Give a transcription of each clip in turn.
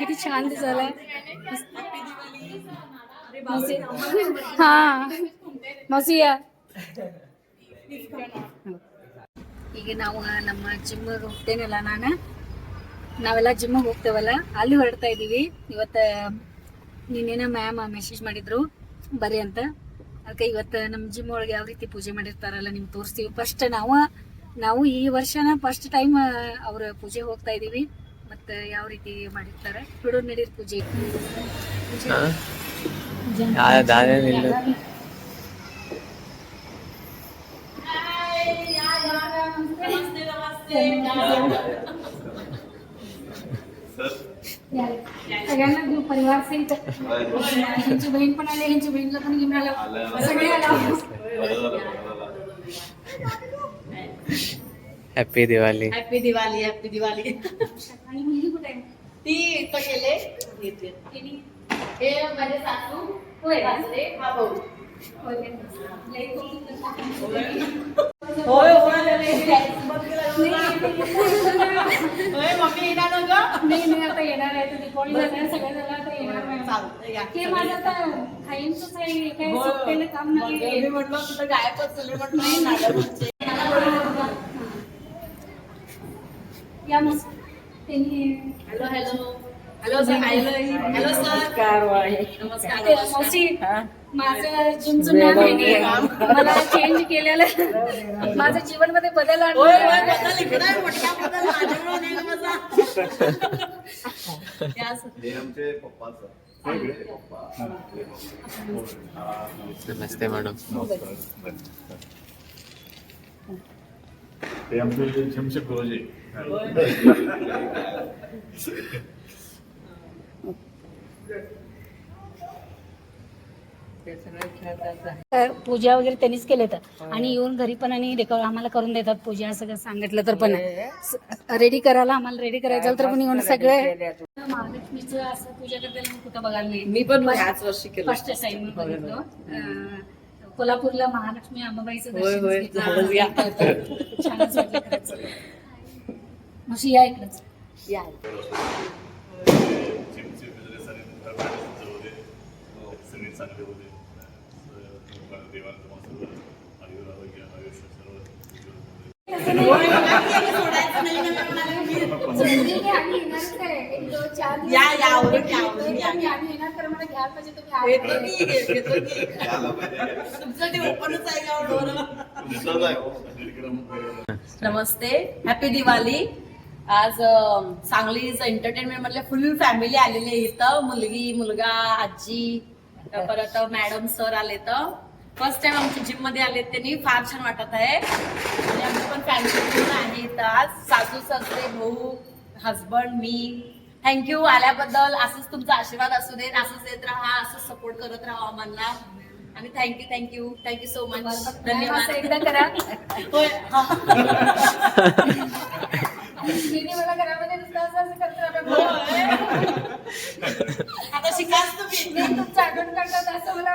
किती छान दिसायला मौसी. हा मौसी या ಈಗ ನಾವು ನಮ್ಮ ಜಿಮ್ ಹೋಗ್ತೇನಲ್ಲ ನಾವೆಲ್ಲ ಜಿಮ್ ಹೋಗ್ತೇವಲ್ಲ ಅಲ್ಲಿ ಹೊರಡ್ತಾ ಇದೀವಿ ಇವತ್ತ. ನಿನ್ನೇನ ಮ್ಯಾಮ್ ಮೆಸೇಜ್ ಮಾಡಿದ್ರು ಬರ್ರಿ ಅಂತ. ಅದಕ್ಕೆ ಇವತ್ತು ನಮ್ಮ ಜಿಮ್ ಒಳಗೆ ಯಾವ ರೀತಿ ಪೂಜೆ ಮಾಡಿರ್ತಾರಲ್ಲ ನಿಮ್ಗೆ ತೋರಿಸ್ತೀವಿ. ಫಸ್ಟ್ ನಾವು ಈ ವರ್ಷನ ಫಸ್ಟ್ ಟೈಮ್ ಅವ್ರ ಪೂಜೆ ಹೋಗ್ತಾ ಇದೀವಿ. ಮತ್ತೆ ಯಾವ ರೀತಿ ಮಾಡಿರ್ತಾರೆ ಬಿಡು ನಡೀರ್ ಪೂಜೆ. सगळ्यांना ग्रुप परिवार सहित ह्यांची बहीण पण आली, ह्यांची बहीणला पण घेऊन आलो, सगळे आलो. Happy Diwali. Happy Diwali. Happy Diwali. आणि मुलगी कुठे आहे? ती इथं गेले. हे माझे सासू होय सासरे हा भाऊ. होय होय मम्मी येणार ग. नाही आता येणार आहे. तुम्ही कोणी जाणार सगळं झालं आता येणार नाही. हे माझं आता खाईंचंच आहे. काय सुट्टेलं काम नाही. मी म्हटलं तुझं गायबच झालं म्हटलं. या मस्त त्यांनी hello hello hello sir. Hello sir. नमस्कार. मौसी माझं जिमचं नाव आहे. मला चेंज केलेलं माझं जीवन मध्ये बदल आणला. नमस्ते मॅडम. ते आमचे जिमचे गुरुजी. पूजा वगैरे त्यांनीच केले तर आणि येऊन घरी पण आणि आम्हाला करून देतात पूजा. सगळं सांगितलं तर पण रेडी करायला आम्हाला रेडी करायचं तर पण येऊन सगळे महालक्ष्मीचं असं पूजा करताना कुठं बघायला नाही. मी पण ह्याच वर्षी केलं. फर्स्ट टाइम बघितलं. कोल्हापूरला महालक्ष्मी अंबाबाईचं दर्शन छानच वाटलं खरंच. मशी या इकडंच या. जिमचे बिझनेस आणि सगळे चांगले होते. देवाला तुम्हाला आयुष्य सर्व नमस्ते. हॅपी दिवाळी. आज सांगलीच एंटरटेनमेंट मधल्या फुल फॅमिली आलेली आहे इथं. मुलगी मुलगा आजी परत मॅडम सर आले. तर फर्स्ट टाइम आमच्या जिम मध्ये आले. त्यांनी फार छान वाटत आहे. आणि आमची पण फॅमिली पूर्ण आहे इथं आज. सासू सासरे भाऊ हजबंड मी. थँक्यू आल्याबद्दल. असंच तुमचा आशीर्वाद असू देत. असंच येत राहा. असंच सपोर्ट करत राहा आम्हाला. आणि थँक्यू सो मच. धन्यवाद. एकदा करा. होय. मला घरामध्ये आता शिकाच तुम्ही. तुमचं आठवण करतात असं मला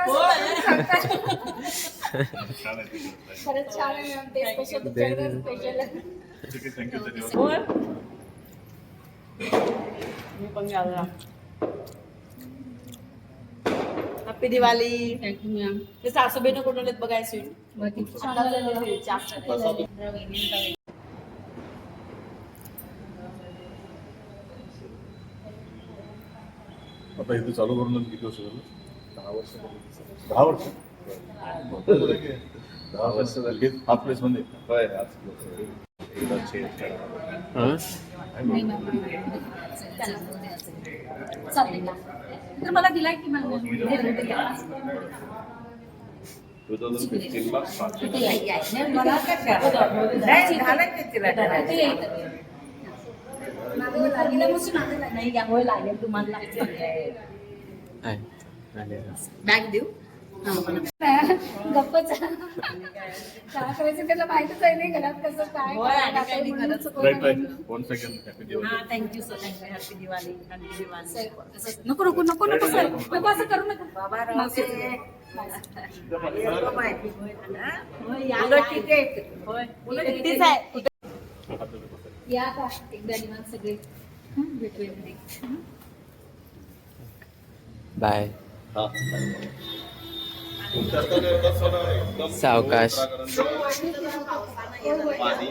खरंच छान आहे. ते स्पेशल स्पेशल. मी पण घ्यावं. हॅपी दिवाळी. Thank you ma'am. ते सासूबाईनं कुठून येत बघायची. आता इथे चालू करून किती वर्ष झालं? 10 वर्ष. 10 वर्ष झाली. हाच प्लेस मध्ये तर मला दिलाय की मला 2015 नाही त्यामुळे लागेल तुम्हाला. बॅग देऊ. गप्पच काय करायचं त्याला माहितच आहे नाही घरात कसं काय. Thank you sir. हॅपी दिवाळी. नको नको नको नको सर नको असं करू नका. या का एकदा निवांत सगळे भेटूया. बाय हा तुमच्या आता रस्त्याला एकदम सावकाश. पाणी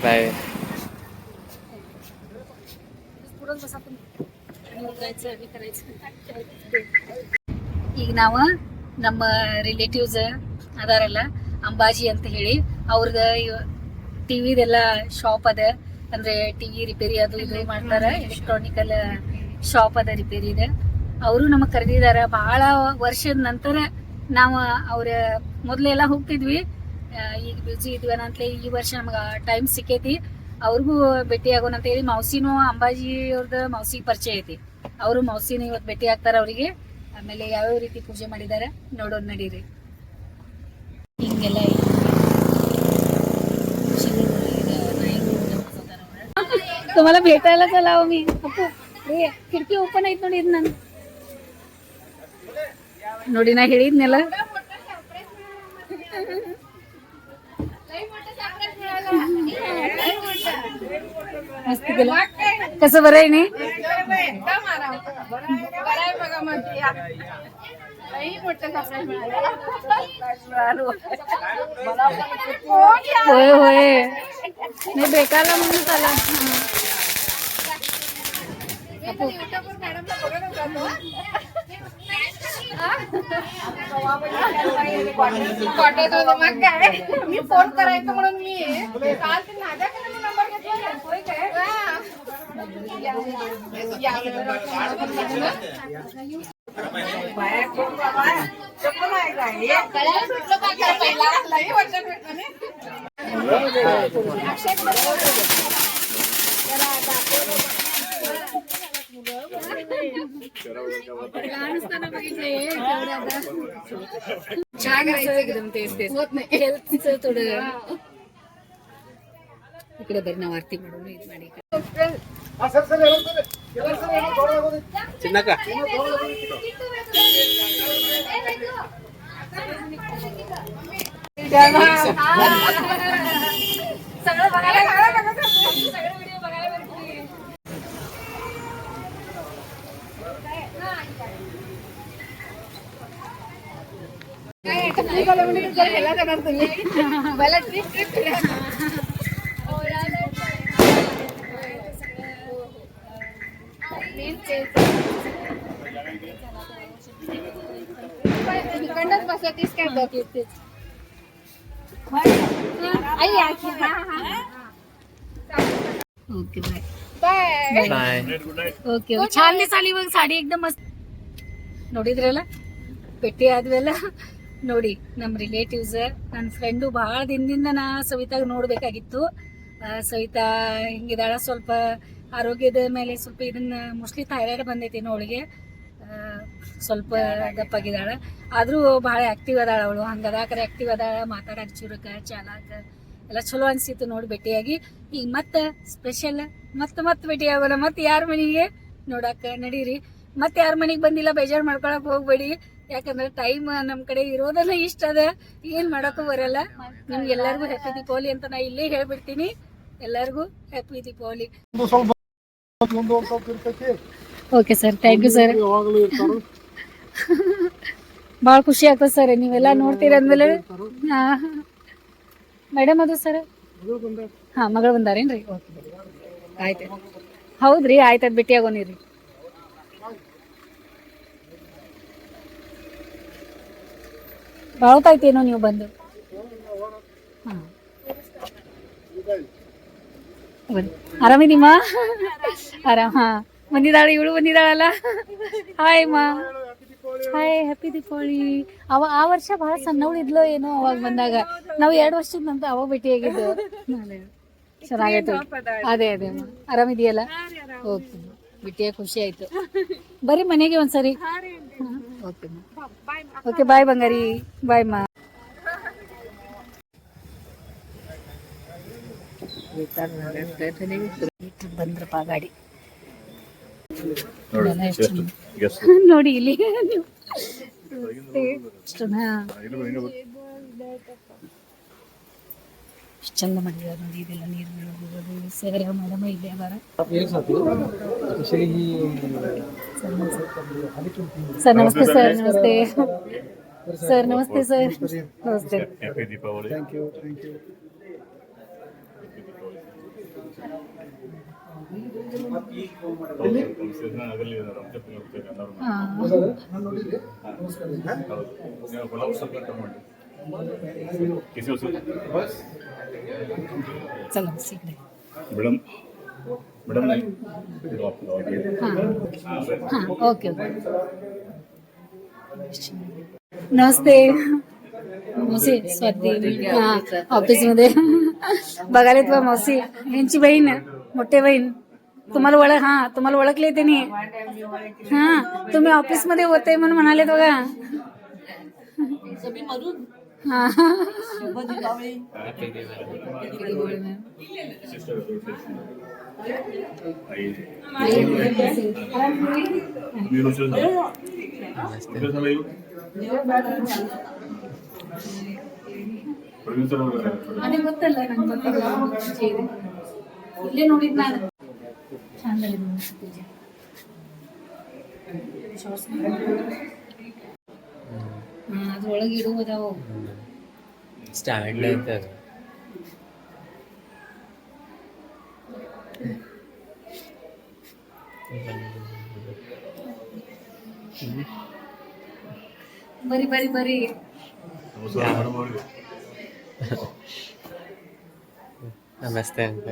बाय. ಈಗ ನಾವು ನಮ್ಮ ರಿಲೇಟಿವ್ಸ್ ಅದಾರಲ್ಲ ಅಂಬಾಜಿ ಅಂತ ಹೇಳಿ ಅವ್ರದ ಟಿವಿದೆಲ್ಲ ಶಾಪ್ ಅದ, ಅಂದ್ರೆ ಟಿವಿ ರಿಪೇರಿ ಅದು ಇದು ಮಾಡ್ತಾರ, ಎಲೆಕ್ಟ್ರಾನಿಕಲ್ ಶಾಪ್ ಅದ ರಿಪೇರಿ ಇದೆ. ಅವರು ನಮಗ್ ಕರೆದಿದಾರ ಬಹಳ ವರ್ಷದ ನಂತರ. ನಾವು ಅವ್ರ ಮೊದ್ಲೆಲ್ಲ ಹೋಗ್ತಿದ್ವಿ, ಈಗ ಬ್ಯುಸಿ ಇದ್ವಿ ಅಂತಲೇ ಈ ವರ್ಷ ನಮ್ಗ ಟೈಮ್ ಸಿಕ್ಕೈತಿ. ಅವ್ರಿಗೂ ಭೇಟಿ ಆಗೋಣ ಅಂತ ಹೇಳಿ. ಮೌಸಿನೂ ಅಂಬಾಜಿ ಅವ್ರದ ಮೌಸಿ ಪರಿಚಯ ಐತಿ, ಅವರು ಮೌಸಿನೂ ಇವತ್ತು ಭೇಟಿ ಆಗ್ತಾರ ಅವ್ರಿಗೆ. ಆಮೇಲೆ ಯಾವ್ಯಾವ ರೀತಿ ಪೂಜೆ ಮಾಡಿದಾರೆ ನೋಡೋಣ ನಡೀರಿ. ಹಿಂಗೆಲ್ಲ तुम्हाला भेटायला चला हो मी. खिडकी ओपन ಐತ್ ನೋಡಿ. ಇದು ನಾನು ನೋಡಿ, ನಾ ಹೇಳಿದ್ನೆಲ್ಲ. मस्त केलं. कसं बरं आहे नाही? होय होय, नाही बेकारला म्हणून चला. मी फोन करायचं म्हणून मी काल ते नाद्याकडे नंबर घेतला. होय काय? छान एकदम तेच तेच होत नाही. हेल्थचं थोडं इकडे बरं ना, आरती म्हणून ಇದು ಮಾಡಿ. चिन्नका सगळं बघायला सगळे व्हिडिओ बघायला भेटतील. मला ट्रिप इकडनंच बसवतीस काय बघ. Okay bye bye. Bye. Okay, ಛಾನ್ ದಿಸಾಲಿ ಇವಾಗ ಸಾಡಿ ಎಕ್ದಮ್ ಮಸ್ತ್. ನೋಡಿದ್ರಲ್ಲ, ಭೇಟಿ ಆದ್ವಲ್ಲ. ನೋಡಿ, ನಮ್ಮ ರಿಲೇಟಿವ್ಸ್, ನನ್ನ ಫ್ರೆಂಡು ಬಹಳ ದಿನದಿಂದ ನಾ ಸವಿತಾಗ ನೋಡ್ಬೇಕಾಗಿತ್ತು. ಸವಿತಾ ಹಿಂಗಿದಾಳ, ಸ್ವಲ್ಪ ಆರೋಗ್ಯದ ಮೇಲೆ ಸ್ವಲ್ಪ ಇದನ್ನ ಮೋಸ್ಟ್ಲಿ ಥೈರಾಯ್ಡ್ ಬಂದೈತಿ ಅವಳಿಗೆ, ಸ್ವಲ್ಪ ದಪ್ಪಾಗಿದ್ದಾಳ. ಆದ್ರೂ ಬಹಳ ಆಕ್ಟಿವ್ ಅದಾಳ ಅವಳು. ಹಂಗದಾಕರೆ ಆಕ್ಟಿವ್ ಅದಾಳ, ಮಾತಾಡಕ್ ಚುರುಕ ಚಾಲಾಕ ಎಲ್ಲ ಚಲೋ ಅನ್ಸಿತ್ತು ನೋಡಿ ಭೇಟಿಯಾಗಿ. ಈಗ ಮತ್ತೆ ಸ್ಪೆಷಲ್ ಮತ್ತೆ ಭೇಟಿ ಆಗೋಣ. ಮತ್ತೆ ಯಾರ ಮನೆಗೆ ನೋಡಾಕ ನಡೀರಿ. ಮತ್ತೆ ಯಾರ ಮನೆಗೆ ಬಂದಿಲ್ಲ ಬೇಜಾರು ಮಾಡ್ಕೊಳಕ್ ಹೋಗ್ಬೇಡಿ, ಯಾಕಂದ್ರೆ ಟೈಮ್ ನಮ್ ಕಡೆ ಇರೋದನ್ನ ಇಷ್ಟ ಅದ, ಏನ್ ಮಾಡಕ್ಕೂ ಬರಲ್ಲ. ನಿಮ್ಗೆಲ್ಲರಿಗೂ ಹ್ಯಾಪಿ ದೀಪಾವಳಿ ಅಂತ ನಾ ಇಲ್ಲೇ ಹೇಳ್ಬಿಡ್ತೀನಿ. ಎಲ್ಲರಿಗೂ happy Deepavali. Okay sir, thank you sir. ಭಾಳ ಖುಷಿ ಆಗ್ತದೆ ಸರ್, ನೀವೆಲ್ಲ ನೋಡ್ತೀರ ಅಂದ್ಮೇಲೆ. ಮೇಡಮ್ ಅದು ಸರ್, ಹಾ ಮಗಳು ಬಂದಾರೇನ್ರಿ? ಓಕೆ, ಆಯ್ತು. ಹೌದ್ರಿ, ಆಯ್ತು, ಭೇಟಿ ಆಗೋನಿರಿ. ಭಾಳ ಹೊತ್ತಾಯ್ತೇನೋ ನೀವು ಬಂದು. ಹಾಂ, ಆರಾಮಿದೀಮಾ? ಆರಾಮ್. ಹಾ, ಬಂದಿದ್ದಾಳೆ ಇವಳು, ಬಂದಿದ್ದಾಳಲ್ಲ. ಹಾಯ್ ಮಾ. Hi, happy Deepavali. ಆ ವರ್ಷ ಬಹಳ ಸಣ್ಣವಳು ಇದ್ಲೋ ಏನೋ ಅವಾಗ ಬಂದಾಗ. ನಾವು 2 ವರ್ಷದ ನಂತರ ಅವಾಗ ಭೇಟಿಯಾಗಿದ್ದು. ಚೆನ್ನಾಗಾಯ್ತು. ಅದೇ ಅದೇ ಅಮ್ಮ, ಆರಾಮಿದೆಯಲ್ಲ? ಓಕೆ, ಭೇಟಿಯಾಗಿ ಖುಷಿ ಆಯ್ತು. ಬರ್ರಿ ಮನೆಗೆ ಒಂದ್ಸರಿ. ಓಕೆ ಓಕೆ, ಬಾಯ್ ಬಂಗಾರಿ, ಬಾಯ್ ಮಾ. ಬಂದ್ರಪ್ಪ ಗಾಡಿ ನೋಡಿ ಇಲ್ಲಿ. ಎಷ್ಟು ಚಂದ ಮಾಡಿದ್ದಾರೆ ನೋಡಿ, ಇದೆಲ್ಲ ನೀರು ಬೀಳೋದು. ಸರ್ ಮೇಡಮ್ ಇಲ್ಲೇ ಅದಾರ. ಸರ್ ನಮಸ್ತೆ ಸರ್. ನಮಸ್ತೆ ಸರ್. ನಮಸ್ತೆ ಸರ್. ನಮಸ್ತೆ. ಹ್ಯಾಪಿ ದೀಪಾವಳಿ. Thank you. ಚಲೋ ಸಿಗ್ಲಿ. ಮೇಡಮ್ हां ओके. नमस्ते. मावशी स्वाती. हां ऑफिसमध्ये बघायला तुला मावशी यांची बहीण, मोठे बहीण. तुम्हाला ओळखले त्यांनी. हां तुम्ही ऑफिसमध्ये होते म्हणून म्हणाले बघा. हां ಅದೇ ಗೊತ್ತಲ್ಲ ನಂಗೆ ಗೊತ್ತಿಲ್ಲ. ಇಲ್ಲೇ ನೋಡಿದ್ ನಾನು. ಚಂದ ಅದ್ರೊಳಗೆ ಇಡುವುದಾವು ಸ್ಟ್ಯಾಂಡ್ ಅಂತ ಬರಿ ಬರಿ ಬರಿ. ನಮಸ್ತೆ ಅಂತ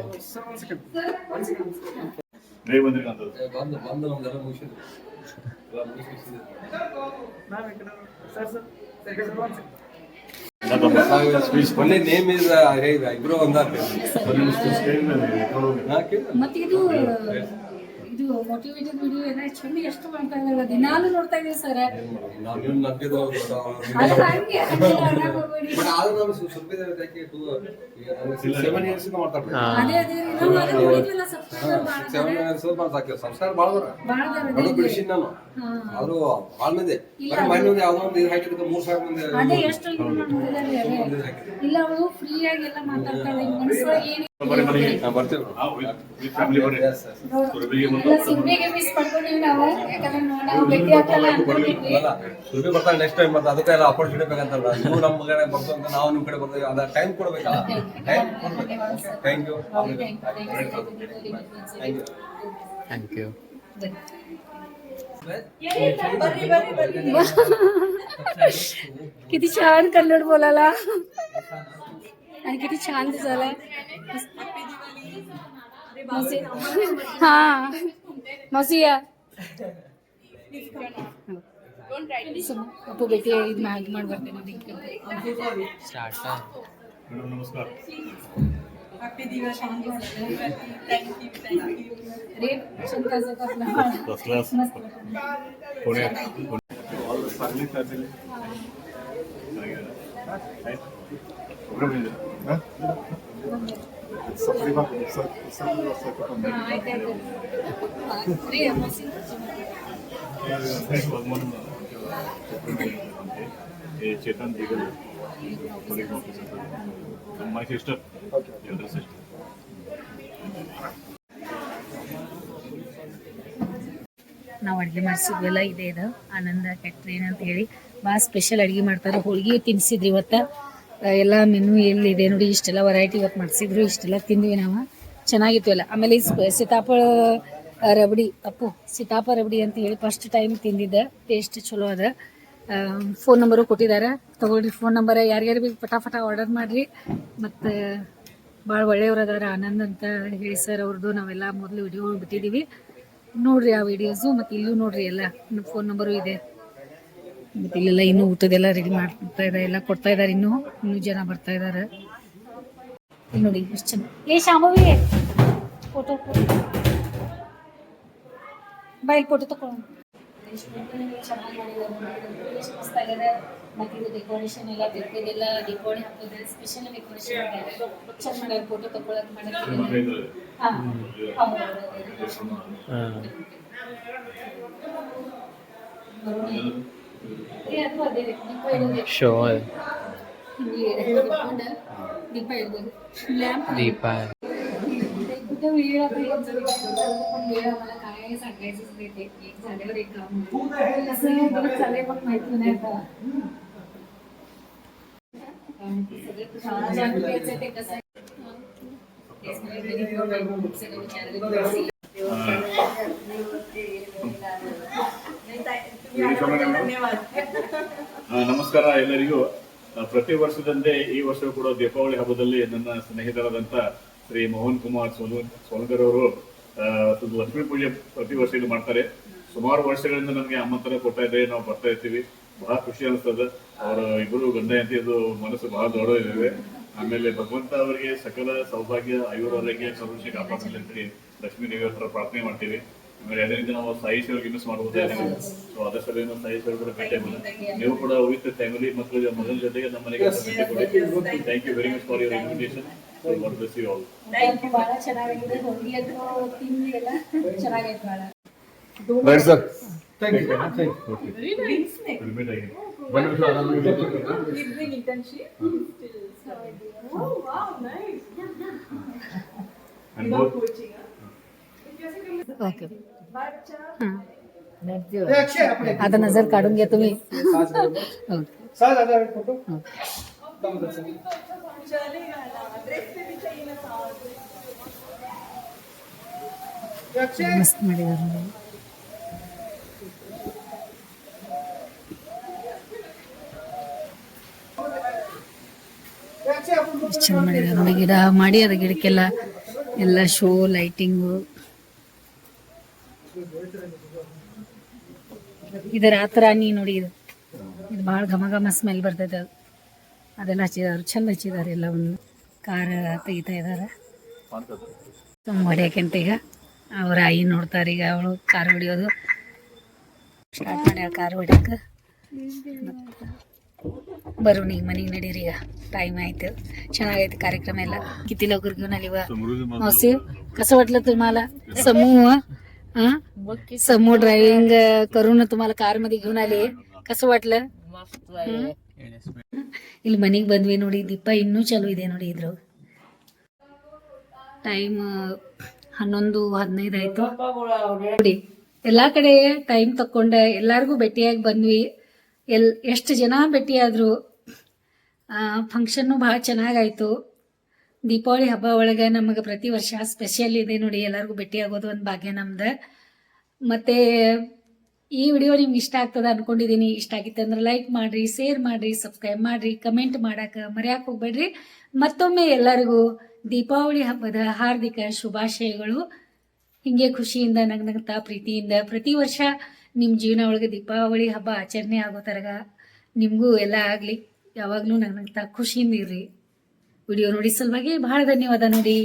only name is Ibro on that. ಮತ್ತೆ ಇದು ಮೋಟಿವೇಟೆಡ್ ವಿಡಿಯೋ ಎಲ್ಲ ಚಂದ ಎಷ್ಟು ಮಾಡ್ತಾ ಇದಾರಲ್ಲ, ದಿನಾಲು ನೋಡ್ತಾ ಇದೀವಿ ಸರ್. ಅದೇ ಅದೇ ಸಂಸ್ಕಾರ ಬಾಳ ಬಿಡಿಸಿದ್ ನಾನು. ಆದ್ರೂ ಬಾಳ ಮಂದಿ ಮಣ್ಣು ಯಾವ್ದೋ ಒಂದು ಇದು ಹಾಕಿದ್ರೆ 3,000 ಮಂದಿ ಅದೇ ಎಷ್ಟು ಇಲ್ಲ. ಅವರು ಫ್ರೀ ಆಗಿ ಎಲ್ಲ ಮಾತಾಡ್ತಾರೆ. ಮನಸ್ಸೊಳಗೆ ಏನು ಸಿಗ್ಬೇಗೆ ಮಿಸ್ ಮಾಡ್ಕೊಂಡಿವಿ ನಾವು. ಯಾಕಂದ್ರೆ ನಾವು ಭೇಟಿ ಆಗ್ತಲ್ಲ ಅನ್ಕೊಂಡಿದ್ವಿ. ಸುರ್ಬಿ ಬರ್ತಾರೆ ನೆಕ್ಸ್ಟ್ ಟೈಮ್. ಮತ್ತೆ ಅದಕ್ಕೆಲ್ಲ ಅಪರ್ಚುನಿಟಿ ಬೇಕಂತಲ್ಲ. ನೀವು ನಮ್ಮ ಕಡೆ ಬರ್ತಂತ ನಾವು ನಿಮ್ ಕಡೆ ಬರ್ತೀವಿ. ಅದ ಟೈಮ್ ಕೊಡ್ಬೇಕಲ್ಲ. ಟೈಮ್ ಕೊಡ್ಬೇಕು. Thank you. Thank you. किती छान कन्नड बोलायला आणि किती छान दिसायला. हा मावशी या ಅಪ್ಪು ಭೇಟಿ ಇದು ಮಾಡಿ ಬರ್ತೇನೆ. ಸ್ಟಾರ್ಟ್. ಮೇಡಮ್ ನಮಸ್ಕಾರ. ರೇಟ್ Shankar Sangli family Chetan Digal police officer, my sister, elder sister. ನಾವು ಅಡುಗೆ ಮಾಡಿಸಿದ್ವೆಲ್ಲ ಇದೆ. ಇದು ಆನಂದ ಕ್ಯಾಟ್ರಿನ್ ಅಂತ ಹೇಳಿ ಭಾಳ ಸ್ಪೆಷಲ್ ಅಡುಗೆ ಮಾಡ್ತಾರೆ. ಹೋಳಿಗೆ ತಿನ್ನಿಸಿದ್ರಿ ಇವತ್ತು. ಎಲ್ಲ ಮೆನು ಎಲ್ಲಿದೆ ನೋಡಿ, ಇಷ್ಟೆಲ್ಲ ವೆರೈಟಿ ಇವತ್ತು ಮಾಡಿಸಿದ್ರು. ಇಷ್ಟೆಲ್ಲ ತಿಂದ್ವಿ ನಾವು, ಚೆನ್ನಾಗಿತ್ತು ಎಲ್ಲ. ಆಮೇಲೆ ಸೀತಾಫಳ ರಬಡಿ, ಅಪ್ಪು ಸೀತಾಫಳ ರಬಡಿ ಅಂತ ಹೇಳಿ ಫಸ್ಟ್ ಟೈಮ್ ತಿಂದಿದ್ದೆ. ಟೇಸ್ಟ್ ಚಲೋ ಅದ. ಫೋನ್ ನಂಬರು ಕೊಟ್ಟಿದ್ದಾರೆ, ತಗೊಳ್ರಿ. ಫೋನ್ ನಂಬರ್ ಯಾರ್ಯಾರು ಬೇಕು ಫಟಾಫಟ ಆರ್ಡರ್ ಮಾಡಿರಿ. ಮತ್ತು ಭಾಳ ಒಳ್ಳೆಯವ್ರು ಅದಾರ. ಆನಂದ್ ಅಂತ ಹೇಳಿ ಸರ್ ಅವ್ರದ್ದು ನಾವೆಲ್ಲ ಮೊದಲು ವಿಡಿಯೋ ಬಿಟ್ಟಿದ್ದೀವಿ, ನೋಡ್ರಿ ಆ ವಿಡಿಯೋಸು. ಮತ್ತು ಇಲ್ಲೂ ನೋಡ್ರಿ ಎಲ್ಲ ಫೋನ್ ನಂಬರು ಇದೆ. ಮತ್ತು ಇಲ್ಲೆಲ್ಲ ಇನ್ನೂ ಊಟದೆಲ್ಲ ರೆಡಿ ಮಾಡ್ತಾ ಇದ್ದಾರೆ, ಎಲ್ಲ ಕೊಡ್ತಾ ಇದ್ದಾರೆ. ಇನ್ನೂ ಜನ ಬರ್ತಾ ಇದ್ದಾರೆ. ಇಲ್ಲಿ ನೋಡಿ ಎಷ್ಟು ಚೆಂದ. ಶಾಮವಿ ಫೋಟೋ ಬಾಯಲ್ಲಿ ಫೋಟೋ ತಗೊಳ್ಳೋಣ. ಚೆನ್ನಾಗಿ ಮಾಡಿದ್ದಾರೆ. ಮತ್ತು ಇದು ಡೆಕೋರೇಷನ್ ಎಲ್ಲ ತೆಗೆದೆಲ್ಲ ಡೆಕೋರೇಟ್ ಹಾಕಿದ್ದಾರೆ. ಸ್ಪೆಷಲ್ ಡೆಕೋರೇಷನ್ ಚೆಂದ ಮಾಡ್ಯಾರ. ಫೋಟೋ ತಗೊಳಕ್ ಮಾಡಿದ್ದಾರೆ. ಶೋ दीप इर्ಬೋದು लॅम्प दीप आहे. कुठे वेळ आता पण वेळ आम्हाला काय सांगायचंच नाही ते एक झाल्यावर एक काम कसं दिवस चालेल पण माहिती नाही आता सगळं जाणून घ्यायचं ते कसं सगळं विचारायला ನಮಸ್ಕಾರ ಎಲ್ಲರಿಗೂ. ಪ್ರತಿ ವರ್ಷದಂತೆ ಈ ವರ್ಷ ಕೂಡ ದೀಪಾವಳಿ ಹಬ್ಬದಲ್ಲಿ ನನ್ನ ಸ್ನೇಹಿತರಾದಂಥ ಶ್ರೀ ಮೋಹನ್ ಕುಮಾರ್ ಸೋಲ್ಗರ್ ಅವರು ಲಕ್ಷ್ಮೀ ಪೂಜೆ ಪ್ರತಿ ವರ್ಷ ಇಲ್ಲಿ ಮಾಡ್ತಾರೆ. ಸುಮಾರು ವರ್ಷಗಳಿಂದ ನಮಗೆ ಆಮಂತ್ರಣ ಕೊಡ್ತಾ ಇದ್ದಾರೆ, ನಾವು ಬರ್ತಾ ಇರ್ತೀವಿ. ಬಹಳ ಖುಷಿ ಅನಿಸ್ತದೆ. ಅವರ ಇಬ್ಬರು ಗಂಡ ಹೆಂಡತಿ ಇದು ಮನಸ್ಸು ಬಹಳ ದೊಡ್ಡದಿದೆ. ಆಮೇಲೆ ಭಗವಂತ ಅವರಿಗೆ ಸಕಲ ಸೌಭಾಗ್ಯ ಆಯುರಾರೋಗ್ಯ ಕರುಣಿಸಿ ಕಾಪಾಡಲಿ ಅಂತ ಲಕ್ಷ್ಮೀ ದೇವಿ ಹತ್ರ ಪ್ರಾರ್ಥನೆ ಮಾಡ್ತೀವಿ. ಆಮೇಲೆ ಅದರಿಂದ ನಾವು ಸಾಯಿ ಸೇವೆಗೆ ಇನ್ವೆಸ್ಟ್ ಮಾಡಬಹುದಾಗಿದೆ. ಸೊ ಅದಷ್ಟು ಸಾಯಿ ಸೇವೆ ಕೂಡ ಭೇಟಿ ಆಗೋಣ. ನೀವು ಕೂಡ ವಿತ್ ಫ್ಯಾಮಿಲಿ ಮತ್ತು ಮಗನ ಜೊತೆಗೆ ನಮ್ಮ ಮನೆಗೆ ಭೇಟಿ ಕೊಡಿ. Thank you very much for your invitation. God bless you all. ಬಹಳ ಚೆನ್ನಾಗಿದೆ. ಹೋಗಿ ಅದು ತಿಂಡಿ ಎಲ್ಲ ಚೆನ್ನಾಗೈತೆ ಬಹಳ. Right sir, thank you. We'll meet again. And both okay आता नजर काढून घ्या तुम्ही. मस्त ಮಾಡಿದ್ದಾರೆ. ಚೆನ್ನಾಗಿ ಮಾಡಿದ್ದಾರೆ ನೋಡಿ. ಗಿಡ ಮಾಡಿ ಅದ ಗಿಡಕ್ಕೆಲ್ಲ ಎಲ್ಲ ಶೋ ಲೈಟಿಂಗು. ಇದು ರಾತ್ರಾಣಿ ನೋಡಿ. ಇದು ಭಾಳ ಘಮ ಘಮ ಸ್ಮೆಲ್ ಬರ್ತೈತೆ. ಅದೆಲ್ಲ ಹಚ್ಚಿದಾರೆ, ಚಂದ ಹಚ್ಚಿದ್ದಾರೆ ಎಲ್ಲವನ್ನು. ಕಾರ ತೆಗಿತಾ ಇದ್ದಾರೆ ಹೊಡ್ಯಾಕಂತ. ಈಗ ಅವ್ರ ಆಯಿ ನೋಡ್ತಾರೆ. ಈಗ ಅವಳು ಕಾರ್ ಹೊಡಿಯೋದು ಸ್ಟಾರ್ಟ್ ಮಾಡ್ಯಾಳ, ಕಾರ್ ಹೊಡ್ಯಾಕ. बरोबर ಈಗ ಮನೆಗೆ ನಡೀರಿ. ಈಗ टाइम आयतं. ಚೆನ್ನಾಗೈತೆ कार्यक्रम ಎಲ್ಲ. किती लवकर घेऊन आली वा मावशी. कसं वाटलं तुम्हाला समूह? समूह ड्रायव्हिंग करून तुम्हाला कार मध्ये घेऊन आले, कसं वाटलं? ಇಲ್ಲಿ ಮನೆಗೆ ಬಂದ್ವಿ ನೋಡಿ. ದೀಪ ಇನ್ನೂ ಚಾಲು ಇದೆ ನೋಡಿ. ಇದ್ರ ಟೈಮ್ 11:15 ಆಯ್ತು ನೋಡಿ. ಎಲ್ಲಾ ಕಡೆ ಟೈಮ್ ತಕ್ಕೊಂಡೆ ಎಲ್ಲಾರ್ಗೂ ಭೇಟಿಯಾಗಿ ಬಂದ್ವಿ. ಎಷ್ಟು ಜನ ಭೇಟಿಯಾದ್ರು. ಫಂಕ್ಷನ್ನು ಭಾಳ ಚೆನ್ನಾಗಾಯ್ತು. ದೀಪಾವಳಿ ಹಬ್ಬ ಒಳಗೆ ನಮಗೆ ಪ್ರತಿ ವರ್ಷ ಸ್ಪೆಷಲ್ ಇದೆ ನೋಡಿ. ಎಲ್ಲರಿಗೂ ಭೇಟಿಯಾಗೋದು ಒಂದು ಭಾಗ್ಯ ನಮ್ದು. ಮತ್ತು ಈ ವಿಡಿಯೋ ನಿಮ್ಗೆ ಇಷ್ಟ ಆಗ್ತದೆ ಅಂದ್ಕೊಂಡಿದ್ದೀನಿ. ಇಷ್ಟ ಆಗಿತ್ತು ಅಂದ್ರೆ ಲೈಕ್ ಮಾಡಿರಿ, ಶೇರ್ ಮಾಡಿರಿ, ಸಬ್ಸ್ಕ್ರೈಬ್ ಮಾಡಿರಿ, ಕಮೆಂಟ್ ಮಾಡೋಕೆ ಮರೆಯೋಕೆ ಹೋಗ್ಬೇಡ್ರಿ. ಮತ್ತೊಮ್ಮೆ ಎಲ್ಲರಿಗೂ ದೀಪಾವಳಿ ಹಬ್ಬದ ಹಾರ್ದಿಕ ಶುಭಾಶಯಗಳು. ಹೀಗೆ ಖುಷಿಯಿಂದ ನಗ್ನಗ್ತಾ ಪ್ರೀತಿಯಿಂದ ಪ್ರತಿ ವರ್ಷ ನಿಮ್ಮ ಜೀವನ ಒಳಗೆ ದೀಪಾವಳಿ ಹಬ್ಬ ಆಚರಣೆ ಆಗೋ ಥರಗ ನಿಮಗೂ ಎಲ್ಲ ಆಗಲಿ. ಯಾವಾಗಲೂ ನಗ್ನಗ್ತಾ ಖುಷಿಯಿಂದ ಇರ್ರಿ. ವಿಡಿಯೋ ನೋಡಿ ಸಲುವಾಗಿ ಭಾಳ ಧನ್ಯವಾದ ನೋಡಿ.